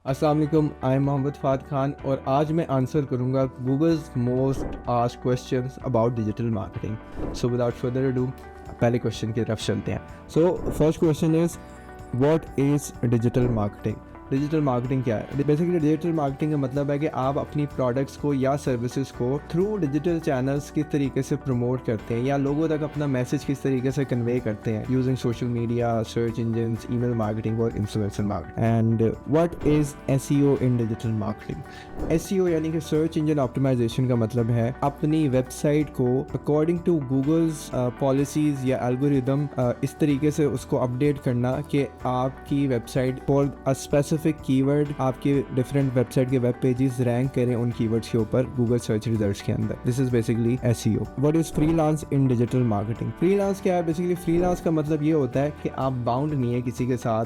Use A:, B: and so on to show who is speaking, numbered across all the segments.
A: अस्सलाम वालेकुम, I am Mohammad Fahad Khan और आज मैं आंसर करूंगा Google's most asked questions about digital marketing. So without further ado पहले क्वेश्चन की तरफ चलते हैं। So first question is what is digital marketing. Digital marketing क्या है? बेसिकली डिजिटल मार्केटिंग का मतलब है कि आप अपनी प्रोडक्ट्स को या सर्विसेज को थ्रू डिजिटल चैनल्स किस तरीके से प्रमोट करते हैं या लोगों तक अपना मैसेज किस तरीके से कन्वे करते हैं using social media, search engines, email marketing और influencer marketing. And what is SEO in digital marketing. SEO यानी कि सर्च इंजन ऑप्टिमाइजेशन का मतलब है अपनी वेबसाइट को अकॉर्डिंग टू गूगल्स पॉलिसीज या एल्गोरिदम इस तरीके से उसको अपडेट करना कि आपकी website for a specific keyword आपके डिफरेंट वेबसाइट के वेब पेजेस रैंक करें उन कीवर्ड्स के ऊपर गूगल सर्च रिजल्ट्स के अंदर। This is basically SEO. What is freelance in digital marketing. Freelance क्या है? बेसिकली फ्रीलांस का मतलब ये होता है कि आप बाउंड नहीं है किसी के साथ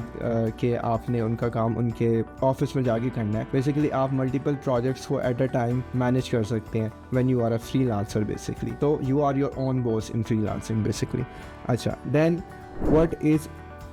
A: कि आपने उनका काम उनके ऑफिस में जाके करना है। बेसिकली आप मल्टीपल प्रोजेक्ट्स को एट अ टाइम मैनेज कर सकते हैं when you are a freelancer basically. तो you are your own boss in freelancing basically. अच्छा, then what is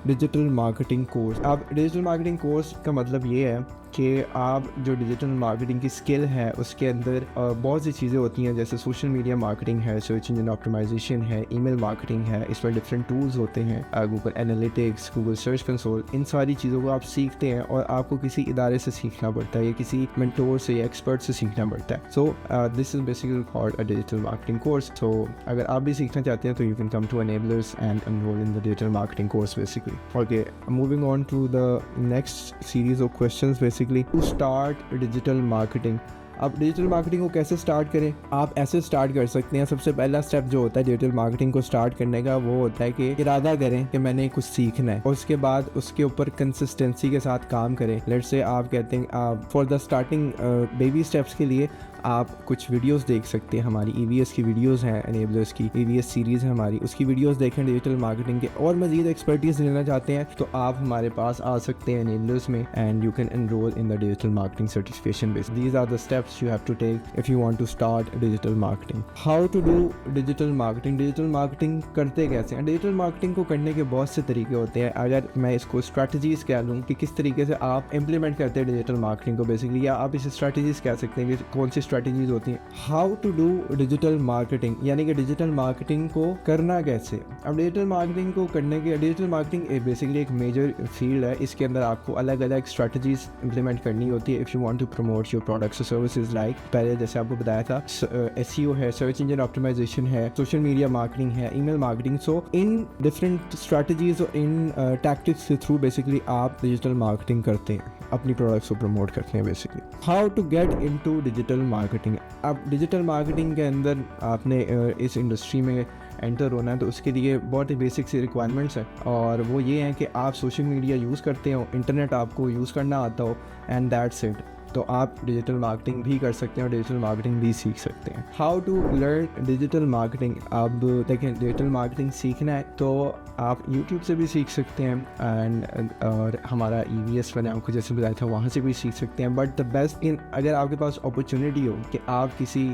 A: digital marketing course. अब डिजिटल मार्केटिंग कोर्स का मतलब ये है कि आप जो डिजिटल मार्केटिंग की स्किल है उसके अंदर बहुत सी चीज़ें होती हैं, जैसे सोशल मीडिया मार्केटिंग है, सर्च इंजन ऑप्टिमाइजेशन है, ईमेल मार्केटिंग है। इस पर डिफरेंट टूल्स होते हैं, Google analytics, Google search console. इन सारी चीज़ों को आप सीखते हैं और आपको किसी इदारे से सीखना पड़ता है या किसी मेंटोर से या एक्सपर्ट से सीखना पड़ता है। So this is basically called a digital marketing course. So अगर आप भी सीखना चाहते हैं तो you can come to Enablers and enroll in the digital marketing course basically. Okay, moving on to the next series of questions basically to start digital marketing. अब digital marketing को कैसे स्टार्ट करें? आप ऐसे स्टार्ट कर सकते हैं। सबसे पहला स्टेप जो होता है डिजिटल मार्केटिंग को स्टार्ट करने का वो होता है कि इरादा करें कि मैंने कुछ सीखना है और उसके बाद उसके ऊपर कंसिस्टेंसी के साथ काम करें। लेट्स से आप कहते हैं for the starting baby steps के लिए आप कुछ वीडियोस देख सकते हैं। हमारी EVS की वीडियोस हैं, एनेबलर्स की EVS सीरीज़ है हमारी, उसकी वीडियोस देखें डिजिटल मार्केटिंग के। और मज़ीद एक्सपर्टीज़ लेना चाहते हैं तो आप हमारे पास आ सकते हैं एनेबलर्स में and you can enroll in the digital marketing certification base. These are the steps you have to take if you want to start digital marketing. How to do digital marketing. Digital marketing करते कैसे हैं? Digital marketing को करने के बहुत से तरीके होते हैं। अगर मैं इसको स्ट्रैटेजीज कह लूँ कि किस तरीके से आप इम्प्लीमेंट करते हैं डिजिटल मार्केटिंग को बेसिकली, या आप इसे स्ट्रैटेजीज कह सकते हैं कि कौन सी स्ट्रैटेजीज होती हैं। How to do digital marketing यानी कि डिजिटल मार्केटिंग को करना कैसे। अब डिजिटल मार्केटिंग को करने के डिजिटल मार्केटिंग बेसिकली एक मेजर फील्ड है। इसके अंदर आपको अलग अलग स्ट्रैटेजीज इंप्लीमेंट करनी होती है if you want to promote your products और सर्विसेज। लाइक पहले जैसे आपको बताया था SEO है, सर्च इंजन ऑप्टिमाइजेशन है, सोशल मीडिया मार्केटिंग है, ईमेल मार्केटिंग। सो इन डिफरेंट स्ट्रैटेजीज और इन टैक्टिक्स के थ्रू बेसिकली आप डिजिटल मार्केटिंग करते हैं, अपनी प्रोडक्ट्स को प्रमोट करते हैं basically. How to get into digital marketing. अब डिजिटल मार्केटिंग के अंदर आपने इस इंडस्ट्री में एंटर होना है तो उसके लिए बहुत ही बेसिक सी रिक्वायरमेंट्स है और वो ये हैं कि आप सोशल मीडिया यूज़ करते हो, इंटरनेट आपको यूज़ करना आता हो, एंड दैट्स इट। तो आप डिजिटल मार्केटिंग भी कर सकते हैं और डिजिटल मार्केटिंग भी सीख सकते हैं। How to learn digital marketing. अब देखें, डिजिटल मार्केटिंग सीखना है तो आप YouTube से भी सीख सकते हैं एंड और हमारा EVS मैंने आपको जैसे बताया था वहाँ से भी सीख सकते हैं। बट द बेस्ट इन अगर आपके पास अपॉर्चुनिटी हो कि आप किसी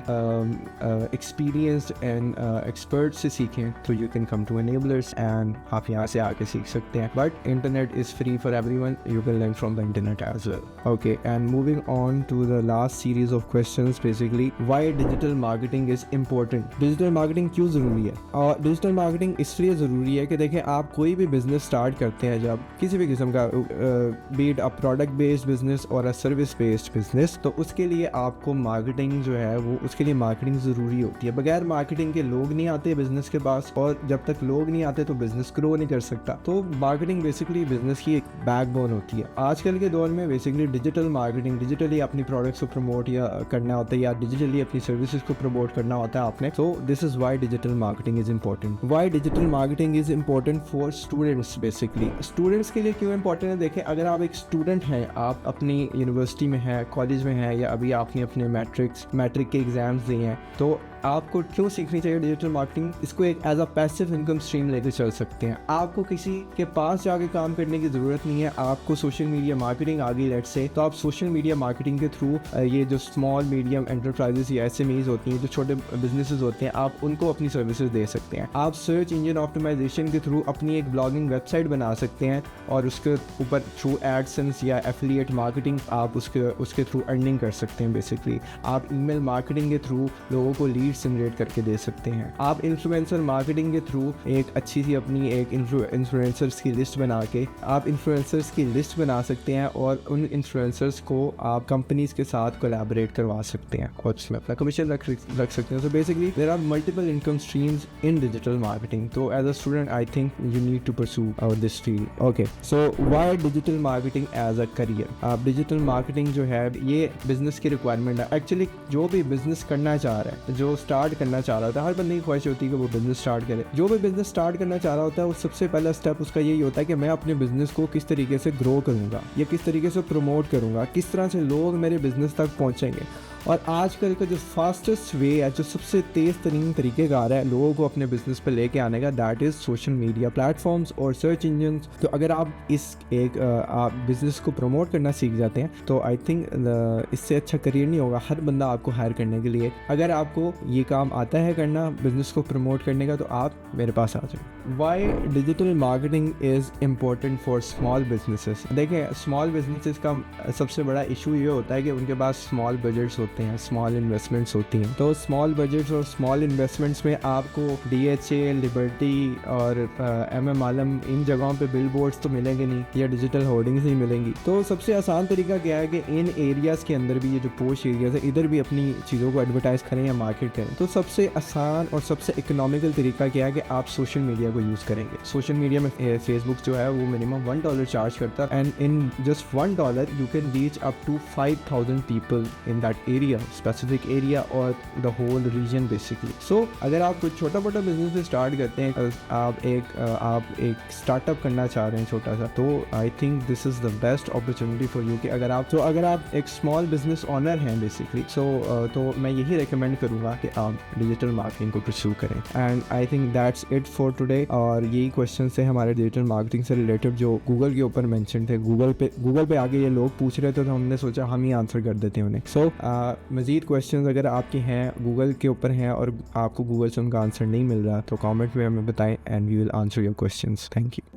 A: एक्सपीरियंस्ड एंड एक्सपर्ट से सीखें तो you can come to Enablers and आप यहाँ से आके सीख सकते हैं। But internet is free for everyone, you can learn from the internet as well. Okay, and moving on to the last series of questions basically why digital marketing is important. Digital marketing क्यों ज़रूरी है? और digital marketing इसलिए ज़रूरी है कि देखें, आप कोई भी बिजनेस स्टार्ट करते हैं, जब किसी भी किस्म का B it a product based business और अ सर्विस बेस्ड बिजनेस, तो उसके लिए आपको मार्केटिंग जो है वो उसके लिए मार्केटिंग ज़रूरी होती है। बगैर मार्केटिंग के लोग नहीं आते बिजनेस के पास, और जब तक लोग नहीं आते तो बिजनेस ग्रो नहीं कर सकता। तो मार्केटिंग बेसिकली बिजनेस की एक बैकबोन होती है। आजकल के दौर में बेसिकली डिजिटल मार्केटिंग, डिजिटली अपनी प्रोडक्ट्स को प्रमोट या करना होता है या डिजिटली अपनी सर्विसेज को प्रमोट करना होता है आपने। सो this is why digital marketing is important. Why digital marketing is important for students. Basically students के लिए क्यों इंपॉर्टेंट है? देखें, अगर आप एक स्टूडेंट हैं, आप अपनी यूनिवर्सिटी में हैं, कॉलेज में हैं, या अभी आपने अपने मैट्रिक के एग्जाम्स दिए हैं, तो आपको क्यों सीखनी चाहिए डिजिटल मार्केटिंग, इसको एक as a passive income stream लेकर चल सकते हैं। आपको किसी के पास जाके काम करने की ज़रूरत नहीं है। आपको सोशल मीडिया मार्केटिंग आ गई लेट्स से, तो आप सोशल मीडिया मार्केटिंग के थ्रू ये जो स्मॉल मीडियम एंटरप्राइजेस या SMEs होती हैं, जो छोटे बिजनेसेस होते हैं, आप उनको अपनी सर्विसेज दे सकते हैं। आप सर्च इंजन ऑप्टिमाइजेशन के थ्रू अपनी एक ब्लॉगिंग वेबसाइट बना सकते हैं और उसके ऊपर थ्रू एडसेंस या एफिलिएट मार्केटिंग आप उसके थ्रू अर्निंग कर सकते हैं। बेसिकली आप ईमेल मार्केटिंग के थ्रू लोगों को लीड्स जनरेट करके दे सकते हैं। आप इन्फ्लुएंसर मार्केटिंग के थ्रू एक अच्छी सी अपनी एक इन्फ्लुएंसर्स की लिस्ट बना सकते हैं और उन इन्फ्लुएंसर्स को आप कंपनीज के साथ कोलैबोरेट करवा सकते हैं और उसमें अपना कमीशन रख सकते हैं। So basically there are multiple income streams in digital marketing. तो as a student I think you need to pursue this field. Okay, so why digital marketing as a career. आप डिजिटल मार्केटिंग जो है ये business की requirement है। Actually जो भी business करना चाह रहा है, जो स्टार्ट करना चाह रहा होता है, हर बंदे की ख्वाहिश होती है कि वो बिजनेस स्टार्ट करे। जो भी बिजनेस स्टार्ट करना चाह रहा होता है, वो सबसे पहला स्टेप उसका यही होता है कि मैं अपने बिजनेस को किस तरीके से ग्रो करूंगा या किस तरीके से प्रमोट करूंगा, किस तरह से लोग मेरे बिजनेस तक पहुंचेंगे। और आजकल का जो फास्टेस्ट वे है, जो सबसे तेज़ तरीन तरीक़ेकार है लोगों को अपने बिजनेस पे लेके आने का, that is social media platforms और सर्च इंजन्स। तो अगर आप आप बिज़नेस को प्रमोट करना सीख जाते हैं तो आई थिंक इससे अच्छा करियर नहीं होगा हर बंदा आपको हायर करने के लिए। अगर आपको ये काम आता है करना, बिज़नेस को प्रमोट करने का, तो आप मेरे पास आ जाए। Why digital marketing is important for small businesses. देखें, स्मॉल बिजनेसेस का सबसे बड़ा इशू ये होता है कि उनके पास स्मॉल बजट्स होते हैं, स्मॉल इन्वेस्टमेंट्स होती हैं। तो स्मॉल बजट्स और स्मॉल इन्वेस्टमेंट्स में आपको DHA, लिबर्टी और MM आलम इन जगहों पे बिलबोर्ड्स तो मिलेंगे नहीं या डिजिटल होर्डिंग्स नहीं मिलेंगी। तो सबसे आसान तरीका क्या है कि इन एरियाज़ के अंदर भी, ये जो पोश एरियाज़ है, इधर भी अपनी चीज़ों को एडवर्टाइज़ करें या मार्केट करें। तो सबसे आसान और सबसे इकोनॉमिकल तरीका क्या है कि आप सोशल मीडिया को यूज़ करेंगे। सोशल मीडिया में फेसबुक जो है वो मिनिमम $1 चार्ज करता है, and in just $1 you can reach up to 5000 people in that area, specific area और the whole region basically. So अगर आप कुछ छोटा मोटा बिजनेस स्टार्ट करते हैं, आप एक स्टार्टअप करना चाह रहे हैं छोटा सा, तो I think this is the best opportunity for you कि अगर आप एक स्मॉल बिजनेस ऑनर हैं बेसिकली, तो मैं यही रिकमेंड करूँगा कि आप डिजिटल मार्केटिंग को परस्यू करें। And I think that's it for today. और यही क्वेश्चन थे हमारे डिजिटल मार्केटिंग से रिलेटेड जो गूगल के ऊपर मेंशन थे। गूगल पे आगे ये लोग पूछ रहे थे, तो हमने सोचा हम ही आंसर कर देते हैं उन्हें। सो मज़ीद क्वेश्चंस अगर आपके हैं, गूगल के ऊपर हैं और आपको गूगल से उनका आंसर नहीं मिल रहा, तो कमेंट में हमें बताएं and we will answer your questions. Thank you.